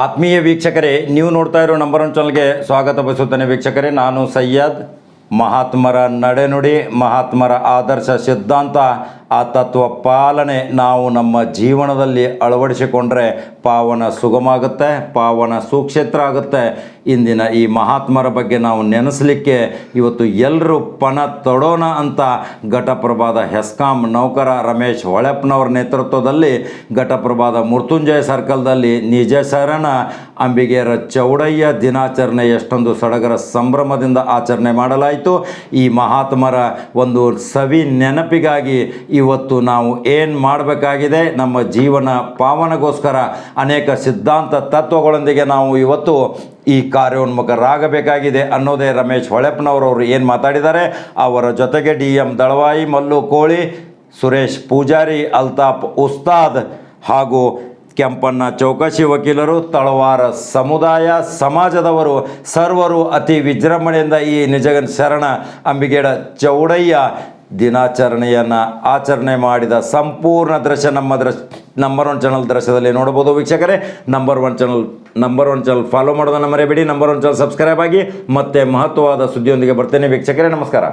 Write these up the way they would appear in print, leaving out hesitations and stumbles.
ಆತ್ಮೀಯ ವೀಕ್ಷಕರೇ, ನೀವು ನೋಡ್ತಾ ಇರೋ ನಂಬರ್ ಒನ್ ಚಾನಲ್ಗೆ ಸ್ವಾಗತ ಬಯಸುತ್ತೇನೆ. ವೀಕ್ಷಕರೇ, ನಾನು ಸಯ್ಯದ್. ಮಹಾತ್ಮರ ನಡೆನುಡಿ, ಮಹಾತ್ಮರ ಆದರ್ಶ ಸಿದ್ಧಾಂತ, ಆ ತತ್ವ ಪಾಲನೆ ನಾವು ನಮ್ಮ ಜೀವನದಲ್ಲಿ ಅಳವಡಿಸಿಕೊಂಡ್ರೆ ಪಾವನ ಸುಗಮ ಆಗುತ್ತೆ, ಪಾವನ ಸುಕ್ಷೇತ್ರ ಆಗುತ್ತೆ. ಇಂದಿನ ಈ ಮಹಾತ್ಮರ ಬಗ್ಗೆ ನಾವು ನೆನೆಸಲಿಕ್ಕೆ ಇವತ್ತು ಎಲ್ಲರೂ ಪಣ ತೊಡೋಣ ಅಂತ ಘಟಪ್ರಭಾದ ಹೆಸ್ಕಾಂ ನೌಕರ ರಮೇಶ್ ಹೊಳೆಪ್ಪನವರ ನೇತೃತ್ವದಲ್ಲಿ ಘಟಪ್ರಭಾದ ಮೃತ್ಯುಂಜಯ ಸರ್ಕಲ್ದಲ್ಲಿ ನಿಜ ಶರಣ ಅಂಬಿಗೆಯರ ಚೌಡಯ್ಯ ದಿನಾಚರಣೆ ಎಷ್ಟೊಂದು ಸಡಗರ ಸಂಭ್ರಮದಿಂದ ಆಚರಣೆ ಮಾಡಲಾಯಿತು. ಈ ಮಹಾತ್ಮರ ಒಂದು ಸವಿ ನೆನಪಿಗಾಗಿ ಇವತ್ತು ನಾವು ಏನು ಮಾಡಬೇಕಾಗಿದೆ, ನಮ್ಮ ಜೀವನ ಪಾವನಗೋಸ್ಕರ ಅನೇಕ ಸಿದ್ಧಾಂತ ತತ್ವಗಳೊಂದಿಗೆ ನಾವು ಇವತ್ತು ಈ ಕಾರ್ಯೋನ್ಮುಖರಾಗಬೇಕಾಗಿದೆ ಅನ್ನೋದೇ ರಮೇಶ್ ಹೊಳೆಪ್ಪನವರವರು ಏನು ಮಾತಾಡಿದ್ದಾರೆ. ಅವರ ಜೊತೆಗೆ DM ದಳವಾಯಿ, ಮಲ್ಲು ಕೋಳಿ, ಸುರೇಶ್ ಪೂಜಾರಿ, ಅಲ್ತಾಫ್ ಉಸ್ತಾದ್ ಹಾಗೂ ಕೆಂಪಣ್ಣ ಚೌಕಶಿ ವಕೀಲರು, ತಳವಾರ ಸಮುದಾಯ ಸಮಾಜದವರು ಸರ್ವರು ಅತಿ ವಿಜೃಂಭಣೆಯಿಂದ ಈ ನಿಜ ಶರಣ ಅಂಬಿಗೇಡ ಚೌಡಯ್ಯ ದಿನಾಚರಣೆಯನ್ನು ಆಚರಣೆ ಮಾಡಿದ ಸಂಪೂರ್ಣ ದೃಶ್ಯ ನಂಬರ್ ಒನ್ ಚಾನಲ್ ದೃಶ್ಯದಲ್ಲಿ ನೋಡ್ಬೋದು. ವೀಕ್ಷಕರೇ, ನಂಬರ್ ಒನ್ ಚಾನಲ್ ಫಾಲೋ ಮಾಡೋದನ್ನು ಮರೆಯಬೇಡಿ. ನಂಬರ್ ಒನ್ ಚಾನಲ್ ಸಬ್ಸ್ಕ್ರೈಬ್ ಆಗಿ ಮತ್ತೆ ಮಹತ್ವವಾದ ಸುದ್ದಿಯೊಂದಿಗೆ ಬರ್ತೇನೆ. ವೀಕ್ಷಕರೇ, ನಮಸ್ಕಾರ.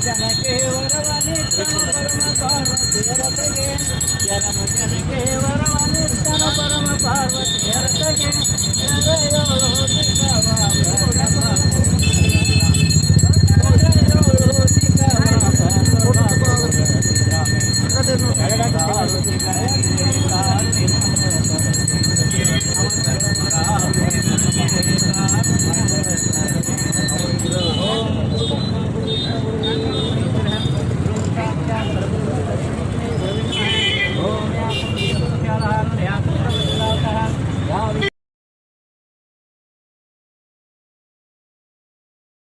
ಜನಕ್ಕೆ